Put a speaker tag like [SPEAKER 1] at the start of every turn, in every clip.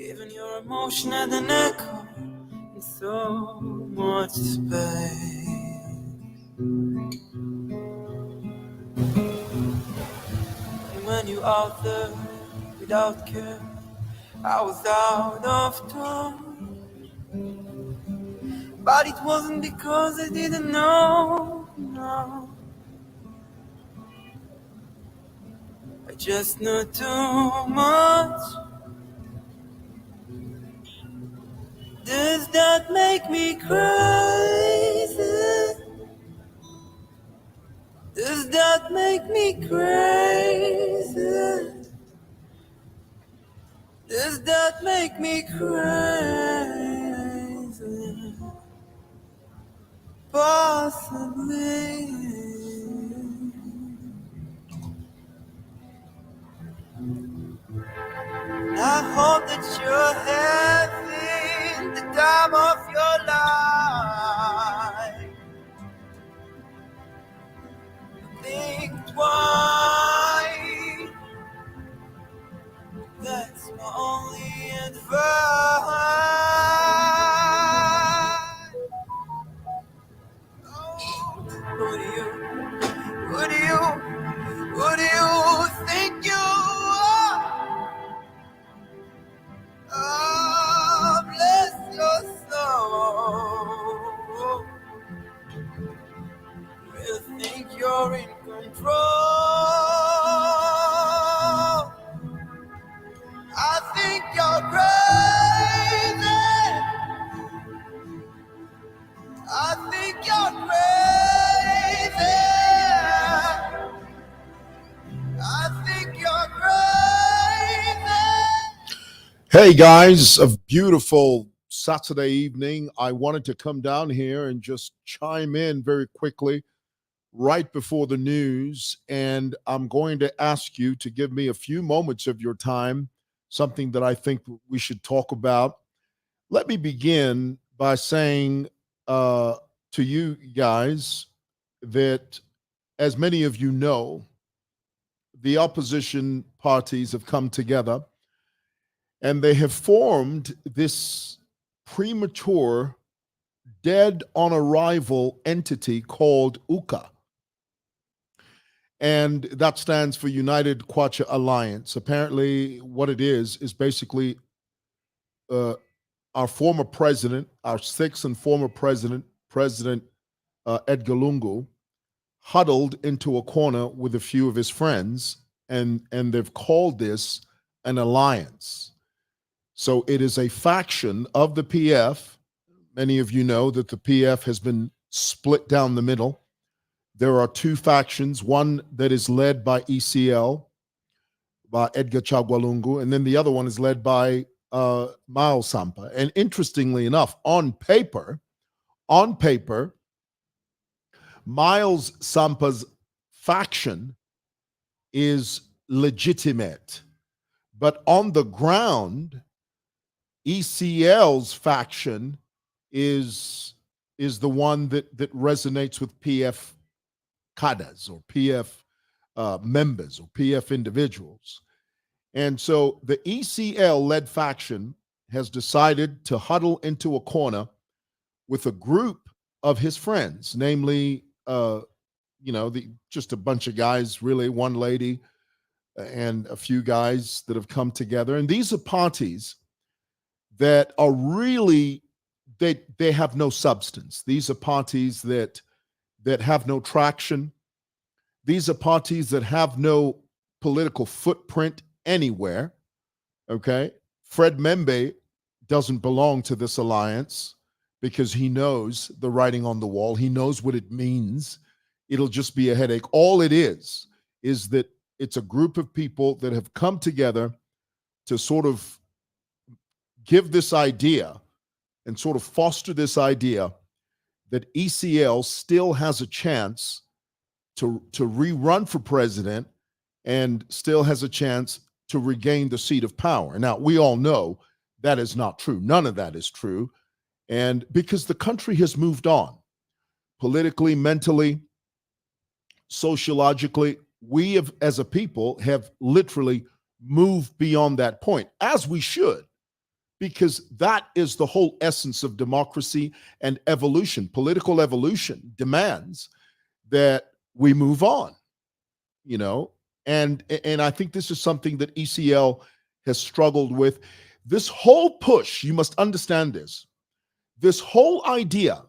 [SPEAKER 1] Even your emotion had an echo in so much space. And when you out there without care, I was out of tone. But it wasn't because I didn't know, no. I just knew too much. Does that make me crazy? Does that make me crazy? Does that make me crazy? Possibly. I hope that you're having the time of your life. Think twice. That's my only advice. Oh, who do you think you are? Oh, bless your soul. You think you're in control? I think you're crazy. I think you're crazy. I think you're crazy. Hey guys, a beautiful Saturday evening. I wanted to come down here and just chime in very quickly right before the news, and I'm going to ask you to give me a few moments of your time, something that I think we should talk about. Let me begin by saying to you guys that, as many of you know, the opposition parties have come together and they have formed this premature, dead on arrival entity called UCA. And that stands for United Kwacha Alliance. Apparently, what it is basically our former president, our sixth and former president, President Edgar Lungu, huddled into a corner with a few of his friends, and they've called this an alliance. So it is a faction of the PF. Many of you know that the PF has been split down the middle. There are two factions, one that is led by ECL, by Edgar Chagwa Lungu, and then the other one is led by Miles Sampa. And interestingly enough, on paper, Miles Sampa's faction is legitimate. But on the ground, ECL's faction is the one that resonates with PF cadres or PF members or PF individuals. And so the ECL-led faction has decided to huddle into a corner with a group of his friends, namely, just a bunch of guys, really, one lady and a few guys that have come together. And these are parties that are really, they have no substance. These are parties that have no traction. These are parties that have no political footprint anywhere, okay? Fred Membe doesn't belong to this alliance because he knows the writing on the wall. He knows what it means. It'll just be a headache. All it is that it's a group of people that have come together to sort of give this idea and sort of foster this idea that ECL still has a chance to rerun for president and still has a chance to regain the seat of power. Now, we all know that is not true. None of that is true. And because the country has moved on politically, mentally, sociologically, we have, as a people, have literally moved beyond that point, as we should. because that is the whole essence of democracy and evolution. Political evolution demands that we move on, you know, and I think this is something that ECL has struggled with. This whole push, you must understand this whole idea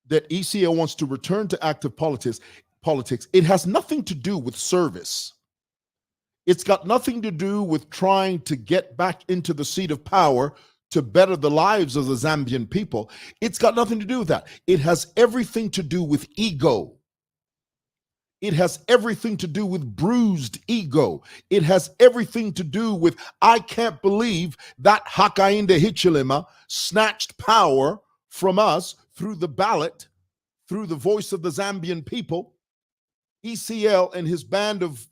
[SPEAKER 1] that ECL wants to return to active politics, it has nothing to do with service. It's got nothing to do with trying to get back into the seat of power to better the lives of the Zambian people. It's got nothing to do with that. It has everything to do with ego. It has everything to do with bruised ego. It has everything to do with, I can't believe that Hakainde Hichilema snatched power from us through the ballot, through the voice of the Zambian people. ECL and his band of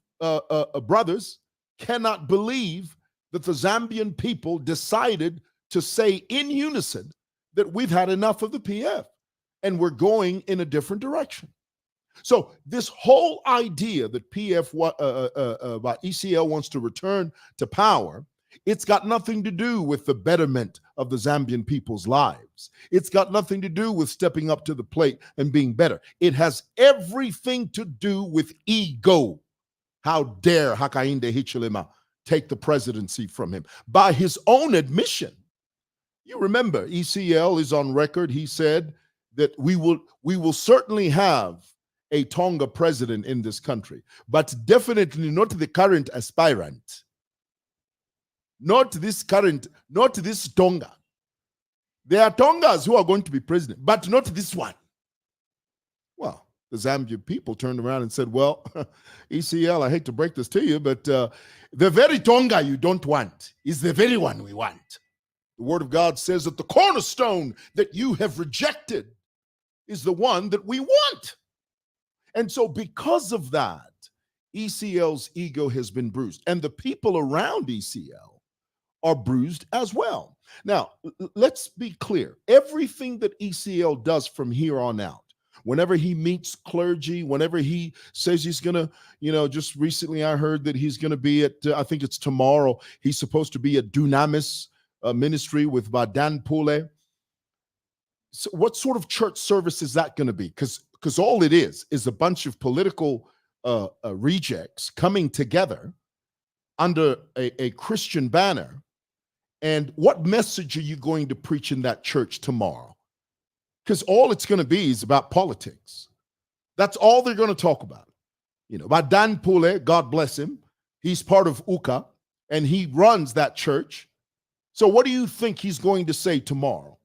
[SPEAKER 1] brothers cannot believe that the Zambian people decided to say in unison that we've had enough of the PF and we're going in a different direction. So this whole idea that by ECL wants to return to power, it's got nothing to do with the betterment of the Zambian people's lives. It's got nothing to do with stepping up to the plate and being better. It has everything to do with ego. How dare Hakainde Hichilema take the presidency from him? By his own admission, you remember ECL is on record. He said that we will certainly have a Tonga president in this country, but definitely not the current aspirant. Not this Tonga. There are Tongas who are going to be president, but not this one. Well, the Zambian people turned around and said, well, ECL, I hate to break this to you, but the very Tonga you don't want is the very one we want. The word of God says that the cornerstone that you have rejected is the one that we want. And so because of that, ECL's ego has been bruised, and the people around ECL are bruised as well. Now, let's be clear. Everything that ECL does from here on out, whenever he meets clergy, whenever he says he's going to, just recently I heard that he's going to be at, I think it's tomorrow, he's supposed to be at Dunamis ministry with Vadan Pule. So what sort of church service is that going to be? Because all it is a bunch of political rejects coming together under a Christian banner. And what message are you going to preach in that church tomorrow? Because all it's going to be is about politics. That's all they're going to talk about. Vadan Pule, God bless him, he's part of UCA, and he runs that church. So what do you think he's going to say tomorrow?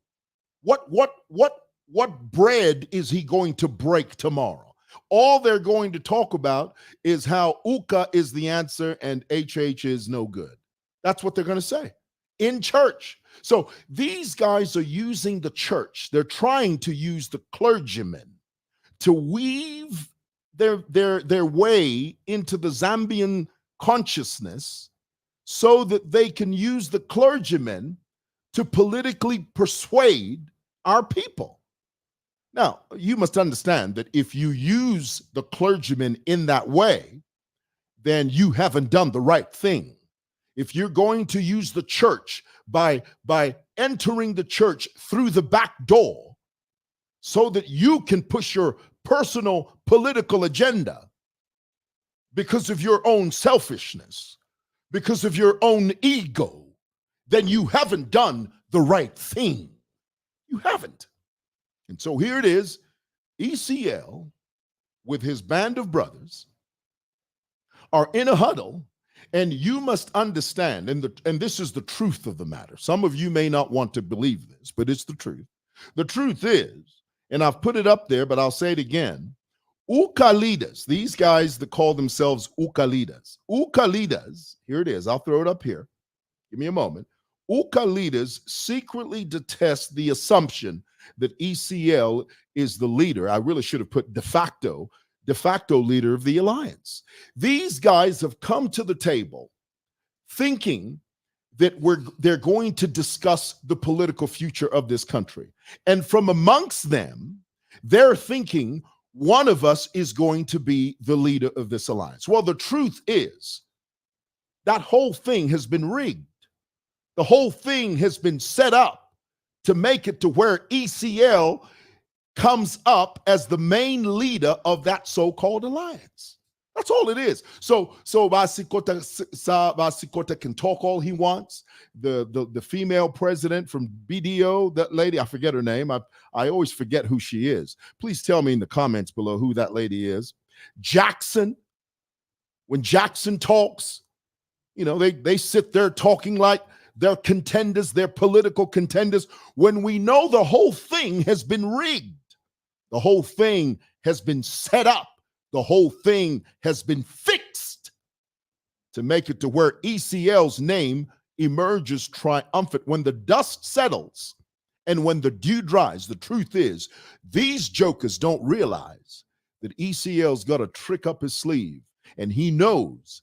[SPEAKER 1] What bread is he going to break tomorrow? All they're going to talk about is how UCA is the answer and HH is no good. That's what they're going to say in church. So these guys are using the church. They're trying to use the clergymen to weave their way into the Zambian consciousness so that they can use the clergymen to politically persuade our people. Now, you must understand that if you use the clergymen in that way, then you haven't done the right thing. If you're going to use the church by entering the church through the back door so that you can push your personal political agenda because of your own selfishness, because of your own ego, then you haven't done the right thing. You haven't. And so here it is, ECL with his band of brothers are in a huddle, and you must understand, and this is the truth of the matter. Some of you may not want to believe this, but it's the truth. The truth is, and I've put it up there, but I'll say it again, UCA leaders, these guys that call themselves UCA leaders, here it is, I'll throw it up here. Give me a moment. UCA leaders secretly detest the assumption that ECL is the leader. I really should have put de facto leader of the alliance. These guys have come to the table thinking that they're going to discuss the political future of this country. And from amongst them, they're thinking one of us is going to be the leader of this alliance. Well, the truth is that whole thing has been rigged. The whole thing has been set up to make it to where ECL comes up as the main leader of that so-called alliance. That's all it is. So Basikota can talk all he wants. The female president from BDO, that lady, I forget her name. I always forget who she is. Please tell me in the comments below who that lady is. Jackson, when Jackson talks, they sit there talking like they're contenders, they're political contenders, when we know the whole thing has been rigged. The whole thing has been set up. The whole thing has been fixed to make it to where ECL's name emerges triumphant. When the dust settles and when the dew dries, the truth is, these jokers don't realize that ECL's got a trick up his sleeve, and he knows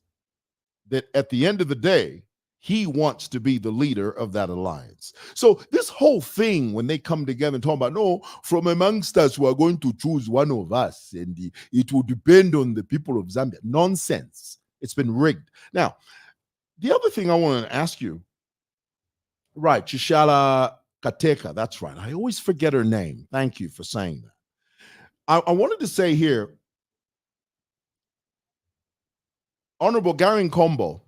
[SPEAKER 1] that at the end of the day, he wants to be the leader of that alliance. So this whole thing, when they come together and talk about, no, from amongst us, we are going to choose one of us, and it will depend on the people of Zambia. Nonsense. It's been rigged. Now, the other thing I want to ask you, right, Chishala Kateka, that's right. I always forget her name. Thank you for saying that. I wanted to say here, Honorable Gary Nkombo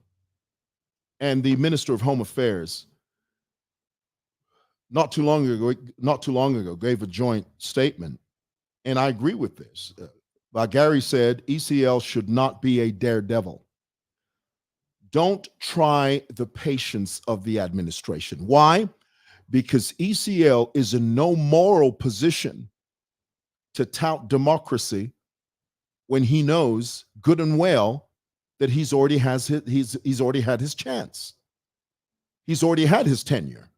[SPEAKER 1] and the Minister of Home Affairs not too long ago gave a joint statement, and I agree with this. Gary said ECL should not be a daredevil. Don't try the patience of the administration. Why? Because ECL is in no moral position to tout democracy when he knows good and well that he's already had his chance. He's already had his tenure.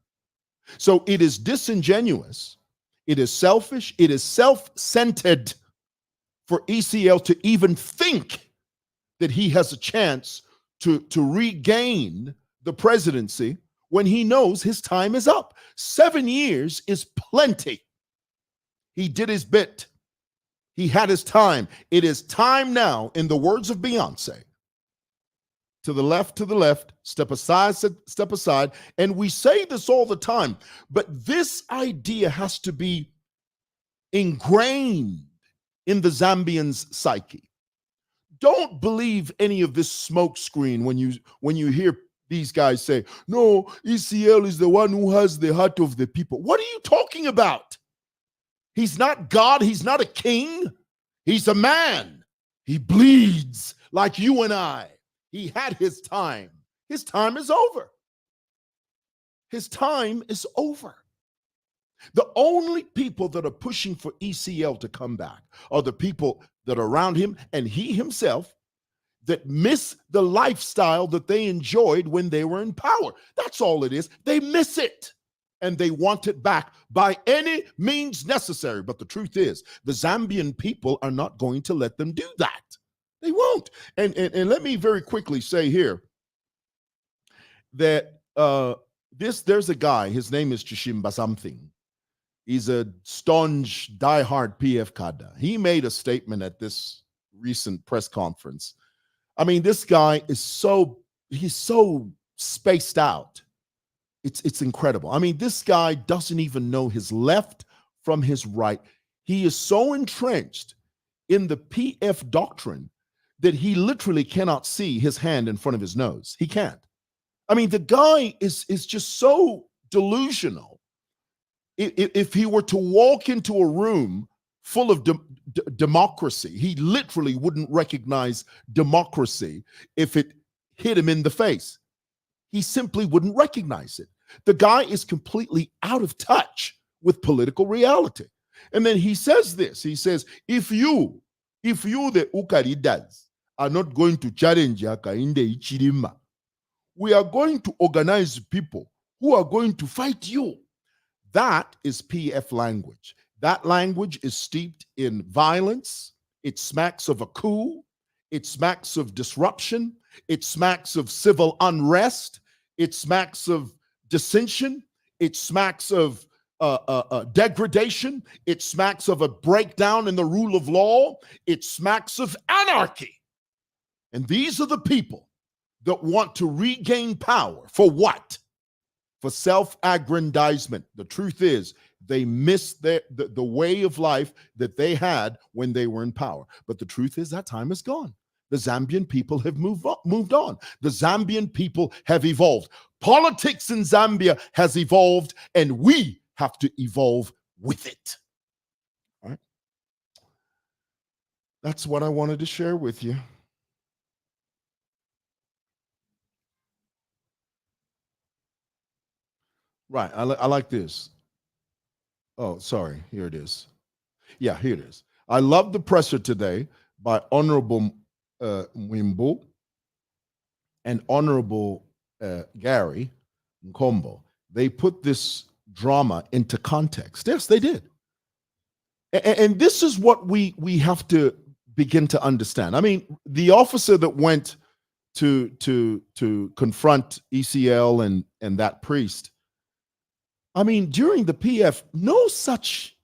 [SPEAKER 1] So it is disingenuous, it is selfish, it is self-centered for ECL to even think that he has a chance to regain the presidency when he knows his time is up. 7 years is plenty. He did his bit. He had his time. It is time now, in the words of Beyonce, to the left, step aside. And we say this all the time, but this idea has to be ingrained in the Zambians' psyche. Don't believe any of this smokescreen when you hear these guys say, no, ECL is the one who has the heart of the people. What are you talking about? He's not God. He's not a king. He's a man. He bleeds like you and I. He had his time. His time is over. His time is over. The only people that are pushing for ECL to come back are the people that are around him and he himself that miss the lifestyle that they enjoyed when they were in power. That's all it is. They miss it and they want it back by any means necessary. But the truth is, the Zambian people are not going to let them do that. They won't. And let me very quickly say here that there's a guy, his name is Chishimba something. He's a staunch, diehard PF cadre. He made a statement at this recent press conference. I mean, this guy is he's so spaced out. It's incredible. I mean, this guy doesn't even know his left from his right. He is so entrenched in the PF doctrine that he literally cannot see his hand in front of his nose. He can't. I mean, the guy is just so delusional. If he were to walk into a room full of democracy, he literally wouldn't recognize democracy if it hit him in the face. He simply wouldn't recognize it. The guy is completely out of touch with political reality. And then he says this, he says, if you the Ukaridas are not going to challenge Hakainde Ichirima, we are going to organize people who are going to fight you. That is PF language. That language is steeped in violence. It smacks of a coup. It smacks of disruption. It smacks of civil unrest. It smacks of dissension. It smacks of degradation. It smacks of a breakdown in the rule of law. It smacks of anarchy. And these are the people that want to regain power. For what? for self-aggrandizement. The truth is, they missed the way of life that they had when they were in power. But the truth is that time is gone. The Zambian people have moved on. The Zambian people have evolved. Politics in Zambia has evolved, and we have to evolve with it. All right? That's what I wanted to share with you. Right. I like this. Oh, sorry. Here it is. Yeah, here it is. I love the presser today by Honorable Mwimbo and Honorable Gary Nkombo. They put this drama into context. Yes, they did. And this is what we have to begin to understand. I mean, the officer that went to confront ECL and that priest, I mean, during the PF, no such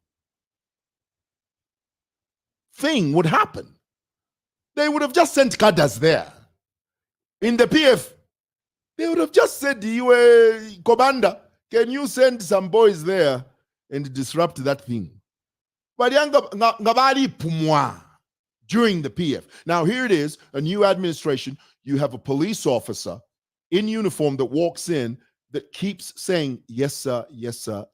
[SPEAKER 1] thing would happen. They would have just sent cadres there. In the PF, they would have just said, Commander, can you send some boys there and disrupt that thing? But during the PF. Now, here it is, a new administration. You have a police officer in uniform that walks in that keeps saying, yes, sir,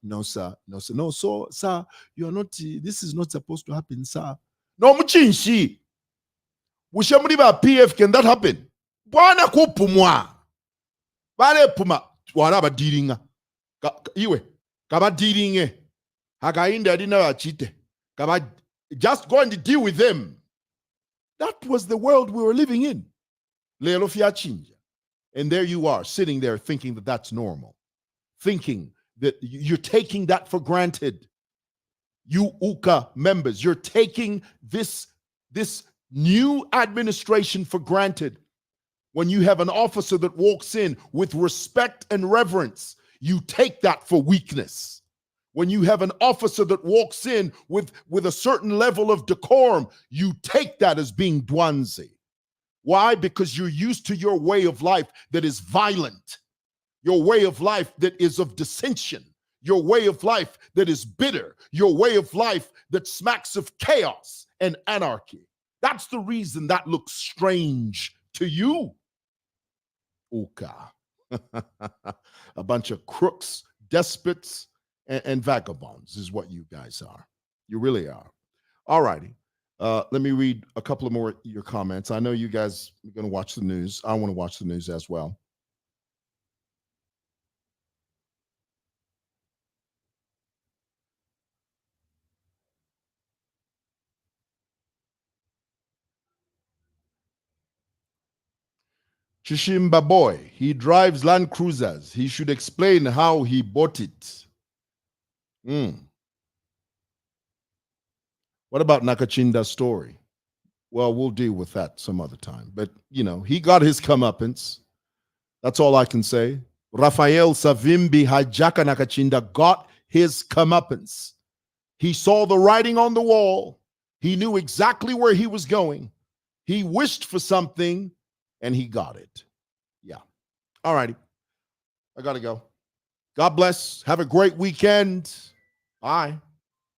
[SPEAKER 1] no, sir, no, sir. No, so, sir, you are not, this is not supposed to happen, sir. No, Muchinshi. Wushamriba PF, can that happen? Bwana kupumwa. Bale puma. Waraba diringa. Iwe. Kaba diringe. Hakainde adina wachite. Kaba, just go and deal with them. That was the world we were living in. Lelo fiachinja. And there you are, sitting there thinking that that's normal. Thinking that you're taking that for granted. You UCA members, you're taking this new administration for granted. When you have an officer that walks in with respect and reverence, you take that for weakness. When you have an officer that walks in with a certain level of decorum, you take that as being dwanzi. Why? Because you're used to your way of life that is violent, your way of life that is of dissension, your way of life that is bitter, your way of life that smacks of chaos and anarchy. That's the reason that looks strange to you. Uka. A bunch of crooks, despots, and vagabonds is what you guys are. You really are. All righty. Let me read a couple of more of your comments. I know you guys are going to watch the news. I want to watch the news as well. Chishimba boy, he drives Land Cruisers. He should explain how he bought it. What about Nakachinda's story? Well, we'll deal with that some other time. But, you know, he got his comeuppance. That's all I can say. Raphael Savimbi Hajaka Nakachinda got his comeuppance. He saw the writing on the wall. He knew exactly where he was going. He wished for something, and he got it. Yeah. All righty. I got to go. God bless. Have a great weekend. Bye.